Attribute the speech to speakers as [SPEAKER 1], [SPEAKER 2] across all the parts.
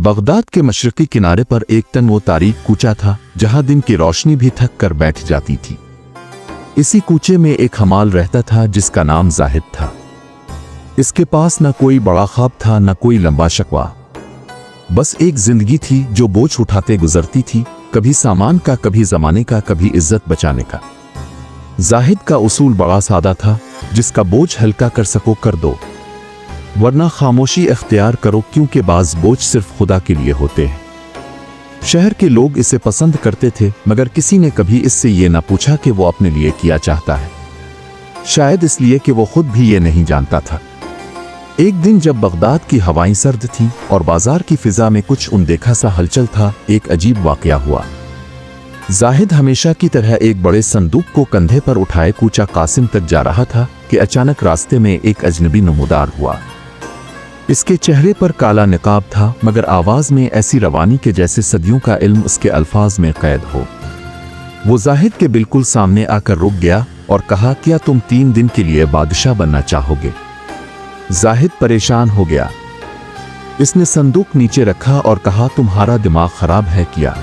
[SPEAKER 1] Baghdad के मशरकी किनारे पर एक तन वो तारीक कूचा था जहां दिन की रोशनी भी थक कर बैठ जाती थी। इसी कूचे में एक हमाल रहता था जिसका नाम जाहिद था। इसके पास न कोई बड़ा ख्वाब था न कोई लंबा शकवा, बस एक जिंदगी थी जो बोझ उठाते गुजरती थी, कभी सामान का, कभी जमाने का, कभी इज्जत बचाने का। जाहिद का उसूल बड़ा सादा था, जिसका बोझ हल्का कर सको कर दो, वरना खामोशी इख्तियार करो, क्योंकि बाज बोझ सिर्फ खुदा के लिए होते हैं। शहर के लोग इसे पसंद करते थे, मगर किसी ने कभी इससे ये ना पूछा कि वो अपने लिए क्या चाहता है, शायद इसलिए कि वो खुद भी ये नहीं जानता था। एक दिन जब बगदाद की हवाएं सर्द थीं और बाजार की फिजा में कुछ अनदेखा सा हलचल था, एक अजीब वाकया हुआ। जाहिद हमेशा की तरह एक बड़े संदूक को कंधे पर उठाए कूचा कासिम तक जा रहा था कि अचानक रास्ते में एक अजनबी नमूदार हुआ। इसके चेहरे पर काला निकाब था, मगर आवाज में ऐसी रवानी के जैसे सदियों का इल्म उसके अल्फाज में कैद हो। वो जाहिद के बिल्कुल सामने आकर रुक गया और कहा, क्या तुम 3 दिन के लिए बादशाह बनना चाहोगे? जाहिद परेशान हो गया। इसने संदूक नीचे रखा और कहा, तुम्हारा दिमाग खराब है क्या?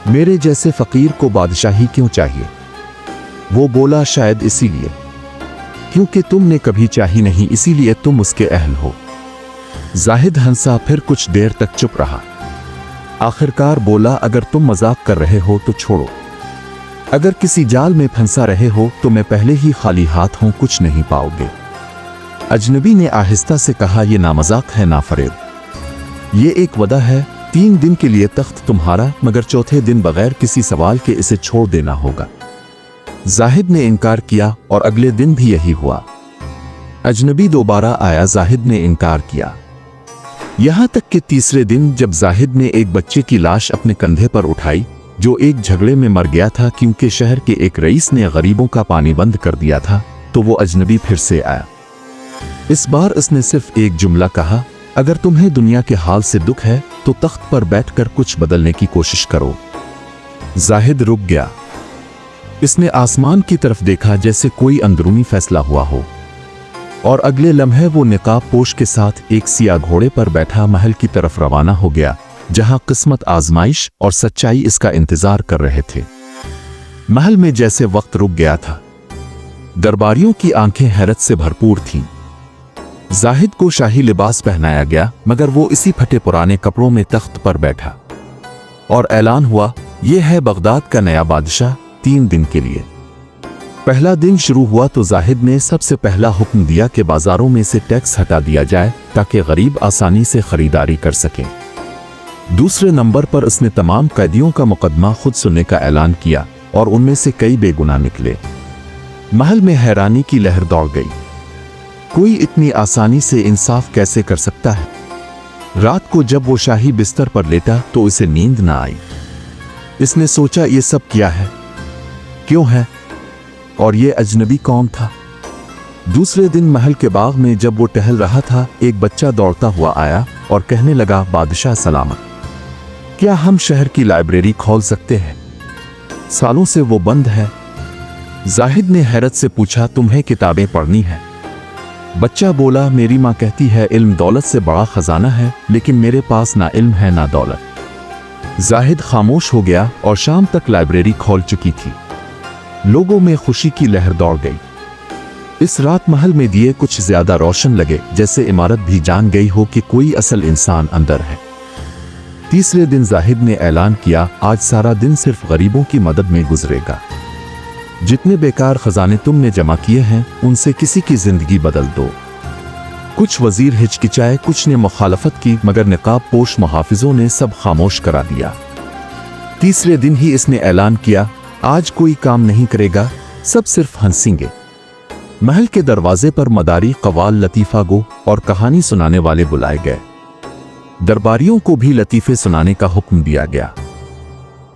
[SPEAKER 1] मेरे जैसे फकीर को बादशाही क्यों चाहिए? वो बोला, शायद इसीलिए क्योंकि तुमने कभी चाही नहीं, इसीलिए तुम उसके अहल हो। जाहिद हंसा, फिर कुछ देर तक चुप रहा। आखिरकार बोला, अगर तुम मजाक कर रहे हो तो छोड़ो। अगर किसी जाल में फंसा रहे हो तो मैं पहले ही खाली हाथ हूं, कुछ नहीं पाओगे। अजनबी ने आहिस्ता से कहा, यह ना मजाक है ना फरेब, ये एक वदा है। 3 दिन के लिए तख्त तुम्हारा, मगर चौथे दिन बगैर किसी सवाल के इसे छोड़ देना होगा। जाहिद ने इनकार किया और अगले दिन भी यही हुआ। अजनबी दोबारा आया, जाहिद ने इनकार किया। यहां तक कि तीसरे दिन जब जाहिद ने एक बच्चे की लाश अपने कंधे पर उठाई जो एक झगड़े में मर गया था क्योंकि शहर के एक रईस ने गरीबों का पानी बंद कर दिया था, तो वो अजनबी फिर से आया। इस बार उसने सिर्फ एक जुमला कहा, अगर तुम्हें दुनिया के हाल से दुख है तो तख्त पर बैठकर कुछ बदलने की कोशिश करो। जाहिद रुक गया। इसने आसमान की तरफ देखा जैसे कोई अंदरूनी फैसला हुआ हो, और अगले लम्हे वो निकाब पोश के साथ एक सिया घोड़े पर बैठा महल की तरफ रवाना हो गया, जहां किस्मत, आजमाइश और सच्चाई इसका इंतजार कर रहे थे। महल में जैसे वक्त रुक गया था। दरबारियों की आंखें हैरत से भरपूर थीं। जाहिद को शाही लिबास पहनाया गया, मगर वो इसी फटे पुराने कपड़ों में तख्त पर बैठा, और ऐलान हुआ, यह है बगदाद का नया बादशाह 3 दिन के लिए। पहला दिन शुरू हुआ तो जाहिद ने सबसे पहला हुक्म दिया कि बाजारों में से टैक्स हटा दिया जाए ताकि गरीब आसानी से खरीदारी कर सकें। दूसरे नंबर पर उसने तमाम कैदियों का मुकदमा खुद सुनने का ऐलान किया, और उनमें से कई बेगुनाह निकले। महल में हैरानी की लहर दौड़ गई। कोई इतनी आसानी से इंसाफ कैसे कर सकता है? रात को जब वो शाही बिस्तर पर लेटा तो उसे नींद ना आई। इसने सोचा, ये सब क्या है, क्यों है, और ये अजनबी कौन था? दूसरे दिन महल के बाग में जब वो टहल रहा था, एक बच्चा दौड़ता हुआ आया और कहने लगा, बादशाह सलामत, क्या हम शहर की लाइब्रेरी खोल सकते हैं? सालों से वो बंद है। जाहिद ने हैरत से पूछा, तुम्हें किताबें पढ़नी है? बच्चा बोला, मेरी माँ कहती है इल्म दौलत से बड़ा खजाना है, लेकिन मेरे पास ना इल्म है ना दौलत। जाहिद खामोश हो गया और शाम तक लाइब्रेरी खोल चुकी थी। लोगों में खुशी की लहर दौड़ गई। इस रात महल में दिए कुछ ज्यादा रोशन लगे, जैसे इमारत भी जान गई हो कि कोई असल इंसान अंदर है। तीसरे दिन जाहिद ने ऐलान किया, आज सारा दिन सिर्फ गरीबों की मदद में गुजरेगा। जितने बेकार खजाने तुमने जमा किए हैं उनसे किसी की जिंदगी बदल दो। कुछ वजीर हिचकिचाए, कुछ ने मुखालफत की, मगर निकाब पोश मुहाफिजों ने सब खामोश करा दिया। तीसरे दिन ही इसने ऐलान किया, आज कोई काम नहीं करेगा, सब सिर्फ हंसेंगे। महल के दरवाजे पर मदारी, कवाल, लतीफा गो और कहानी सुनाने वाले बुलाए गए। दरबारियों को भी लतीफे सुनाने का हुक्म दिया गया।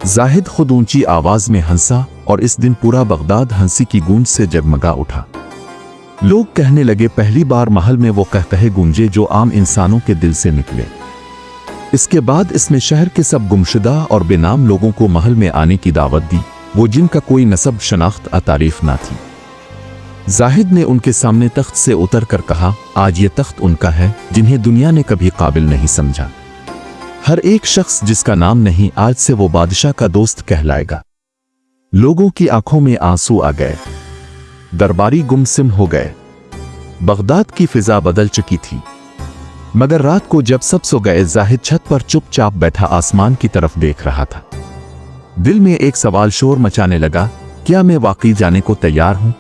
[SPEAKER 1] जाहिद खुद ऊंची आवाज में हंसा, और इस दिन पूरा बगदाद हंसी की गूंज से जगमगा उठा। लोग कहने लगे, पहली बार महल में वो कहकहे गूंजे जो आम इंसानों के दिल से निकले। इसके बाद इसने शहर के सब गुमशुदा और बेनाम लोगों को महल में आने की दावत दी, वो जिनका कोई नसब, शनाख्त, तारीफ ना थी। जाहिद ने उनके सामने तख्त से उतर कर कहा, आज ये तख्त उनका है जिन्हें दुनिया ने कभी काबिल नहीं समझा। हर एक शख्स जिसका नाम नहीं आज से वो बादशाह का दोस्त कहलाएगा। लोगों की आंखों में आंसू आ गए, दरबारी गुमसुम हो गए। बगदाद की फिजा बदल चुकी थी। मगर रात को जब सब सो गए, जाहिद छत पर चुपचाप बैठा आसमान की तरफ देख रहा था। दिल में एक सवाल शोर मचाने लगा, क्या मैं वाकई जाने को तैयार हूं?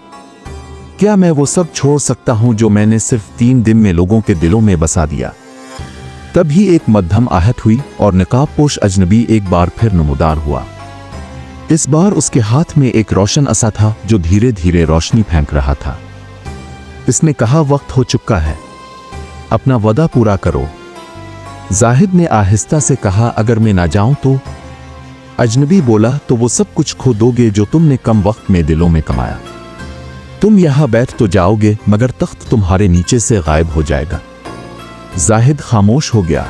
[SPEAKER 1] क्या मैं वो सब छोड़ सकता हूं जो मैंने सिर्फ 3 दिन में लोगों के दिलों में बसा दिया? तभी एक मध्यम आहट हुई और निकाबपोश अजनबी एक बार फिर नमूदार हुआ। इस बार उसके हाथ में एक रोशन असा था जो धीरे धीरे रोशनी फेंक रहा था। इसने कहा, वक्त हो चुका है, अपना वादा पूरा करो। जाहिद ने आहिस्ता से कहा, अगर मैं ना जाऊं तो? अजनबी बोला, तो वो सब कुछ खो दोगे जो तुमने कम वक्त में दिलों में कमाया। तुम यहां बैठ तो जाओगे मगर तख्त तुम्हारे नीचे से गायब हो जाएगा। जाहिद खामोश हो गया।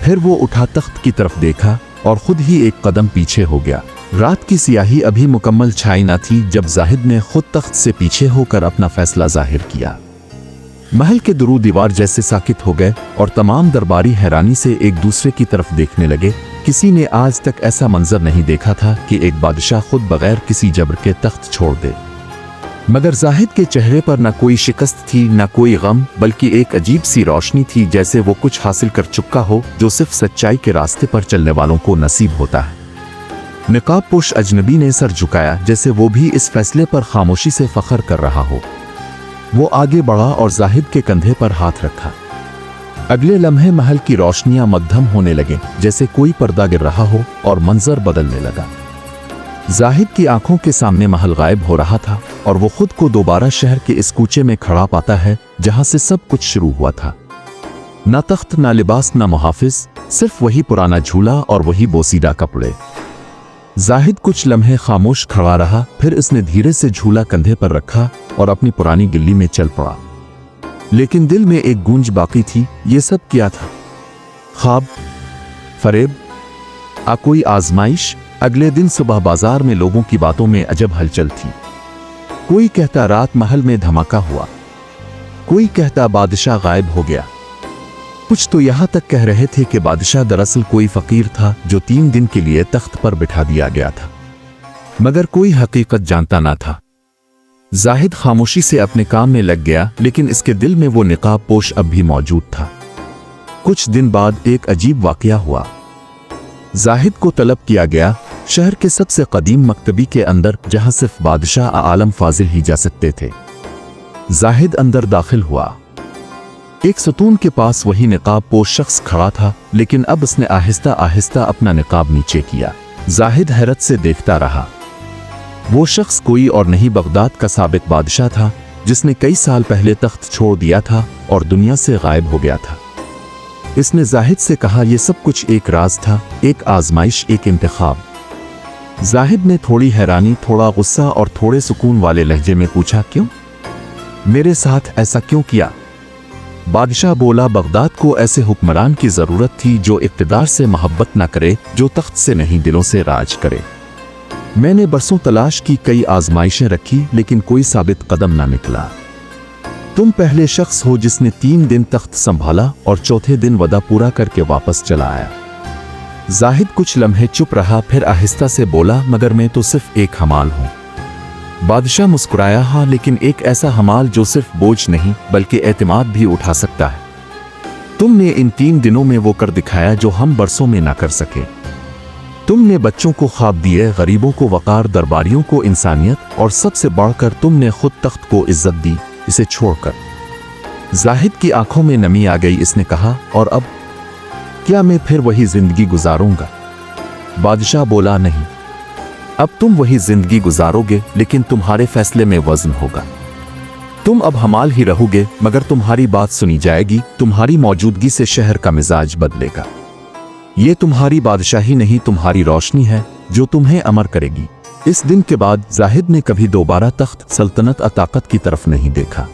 [SPEAKER 1] फिर वो उठा तख्त की तरफ देखा और खुद ही एक कदम पीछे हो गया। रात की सियाही अभी मुकम्मल छाई न थी जब जाहिद ने खुद तख्त से पीछे होकर अपना फैसला जाहिर किया। महल के दुरू दीवार जैसे साकित हो गए और तमाम दरबारी हैरानी से एक दूसरे की तरफ देखने लगे। किसी ने आज तक ऐसा मंजर नहीं देखा था कि एक बादशाह खुद बगैर किसी जबर के तख्त छोड़ दे। मगर जाहिद के चेहरे पर न कोई शिकस्त थी न कोई गम, बल्कि एक अजीब सी रोशनी थी, जैसे वो कुछ हासिल कर चुका हो जो सिर्फ सच्चाई के रास्ते पर चलने वालों को नसीब होता है। निकाबपोश अजनबी ने सर झुकाया, जैसे वो भी इस फैसले पर खामोशी से फख्र कर रहा हो। वो आगे बढ़ा और जाहिद के कंधे पर हाथ रखा। अगले लम्हे महल की रोशनियां मध्यम होने लगे, जैसे कोई पर्दा गिर रहा हो और मंजर बदलने लगा। जाहिद की आंखों के सामने महल गायब हो रहा था और वो खुद को दोबारा शहर के इस कूचे में खड़ा पाता है जहां से सब कुछ शुरू हुआ था। ना तख्त, ना लिबास, ना मुहाफिज, सिर्फ वही पुराना झूला और वही बोसीदा कपड़े। जाहिद कुछ लम्हे खामोश खड़ा रहा, फिर इसने धीरे से झूला कंधे पर रखा और अपनी पुरानी गिल्ली में चल पड़ा। लेकिन दिल में एक गूंज बाकी थी, ये सब क्या था? ख्वाब, फरेब, कोई आजमाइश? अगले दिन सुबह बाजार में लोगों की बातों में अजब हलचल थी। कोई कहता रात महल में धमाका हुआ, कोई कहता बादशाह गायब हो गया। कुछ तो यहां तक कह रहे थे कि बादशाह दरअसल कोई फकीर था जो 3 दिन के लिए तख्त पर बिठा दिया गया था। मगर कोई हकीकत जानता ना था। जाहिद खामोशी से अपने काम में लग गया, लेकिन इसके दिल में वो निकाबपोश अब भी मौजूद था। कुछ दिन बाद एक अजीब वाकया हुआ। जाहिद को तलब किया गया शहर के सबसे कदीम मकतबी के अंदर, जहां सिर्फ बादशाह आलम फाजिल ही जा सकते थे। जाहिद अंदर दाखिल हुआ। एक सतून के पास वही निकाबपोश शख्स खड़ा था, लेकिन अब उसने आहिस्ता आहिस्ता अपना निकाब नीचे किया। जाहिद हैरत से देखता रहा। वो शख्स कोई और नहीं, बगदाद का साबिक बादशाह था, जिसने कई साल पहले तख्त छोड़ दिया था और दुनिया से गायब हो गया था। इसने जाहिद से कहा, यह सब कुछ एक राज था, एक आजमाइश, एक इंतखाब। जाहिद ने थोड़ी हैरानी, थोड़ा गुस्सा और थोड़े सुकून वाले लहजे में पूछा, क्यों? मेरे साथ ऐसा क्यों किया? बादशाह बोला, बगदाद को ऐसे हुक्मरान की जरूरत थी जो इक़्तिदार से मोहब्बत न करे, जो तख्त से नहीं दिलों से राज करे। मैंने बरसों तलाश की, कई आजमाइशें रखी, लेकिन कोई साबित कदम न निकला। तुम पहले शख्स हो जिसने 3 दिन तख्त संभाला और चौथे दिन वदा पूरा करके वापस चला आया। जाहिद कुछ लम्हे चुप रहा, फिर आहिस्ता से बोला, मगर मैं तो सिर्फ एक हमाल हूं। बादशाह मुस्कुराया, हाँ, लेकिन एक ऐसा हमाल जो सिर्फ बोझ नहीं बल्कि एतमाद भी उठा सकता है। तुमने इन 3 दिनों में वो कर दिखाया जो हम बरसों में ना कर सके। तुमने बच्चों को ख्वाब दिए, गरीबों को वकार, दरबारियों को इंसानियत, और सबसे बढ़कर तुमने खुद तख्त को इज्जत दी, इसे छोड़कर। जाहिद की आंखों में नमी आ गई। इसने कहा, और अब क्या मैं फिर वही जिंदगी गुजारूंगा? बादशाह बोला, नहीं, अब तुम वही जिंदगी गुजारोगे, लेकिन तुम्हारे फैसले में वजन होगा। तुम अब हमाल ही रहोगे, मगर तुम्हारी बात सुनी जाएगी। तुम्हारी मौजूदगी से शहर का मिजाज बदलेगा। ये तुम्हारी बादशाही नहीं, तुम्हारी रोशनी है जो तुम्हें अमर करेगी। इस दिन के बाद जाहिद ने कभी दोबारा तख्त, सल्तनत और ताकत की तरफ नहीं देखा।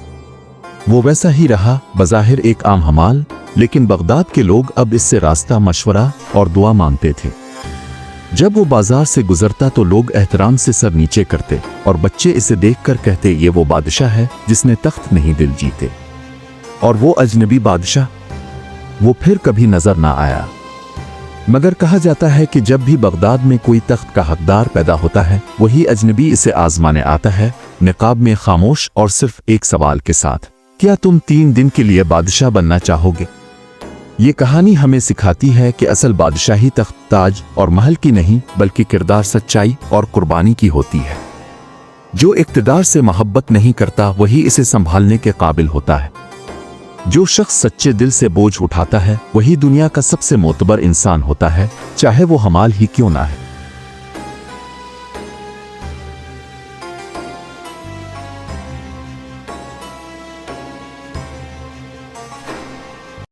[SPEAKER 1] वो वैसा ही रहा, बज़ाहिर एक आम हमाल, लेकिन बगदाद के लोग अब इससे रास्ता, मशवरा और दुआ मांगते थे। जब वो बाजार से गुजरता तो लोग एहतराम से सर नीचे करते और बच्चे इसे देखकर कहते, ये वो बादशाह है जिसने तख्त नहीं दिल जीते। और वो अजनबी बादशाह, वो फिर कभी नजर ना आया। मगर कहा जाता है कि जब भी बगदाद में कोई तख्त का हकदार पैदा होता है वही अजनबी इसे आजमाने आता है, निकाब में खामोश और सिर्फ एक सवाल के साथ, क्या तुम 3 दिन के लिए बादशाह बनना चाहोगे? ये कहानी हमें सिखाती है कि असल बादशाही तख्त, ताज और महल की नहीं बल्कि किरदार, सच्चाई और कुर्बानी की होती है। जो इक़्तिदार से मोहब्बत नहीं करता वही इसे संभालने के काबिल होता है। जो शख्स सच्चे दिल से बोझ उठाता है वही दुनिया का सबसे मोतबर इंसान होता है, चाहे वो हमाल ही क्यों ना है।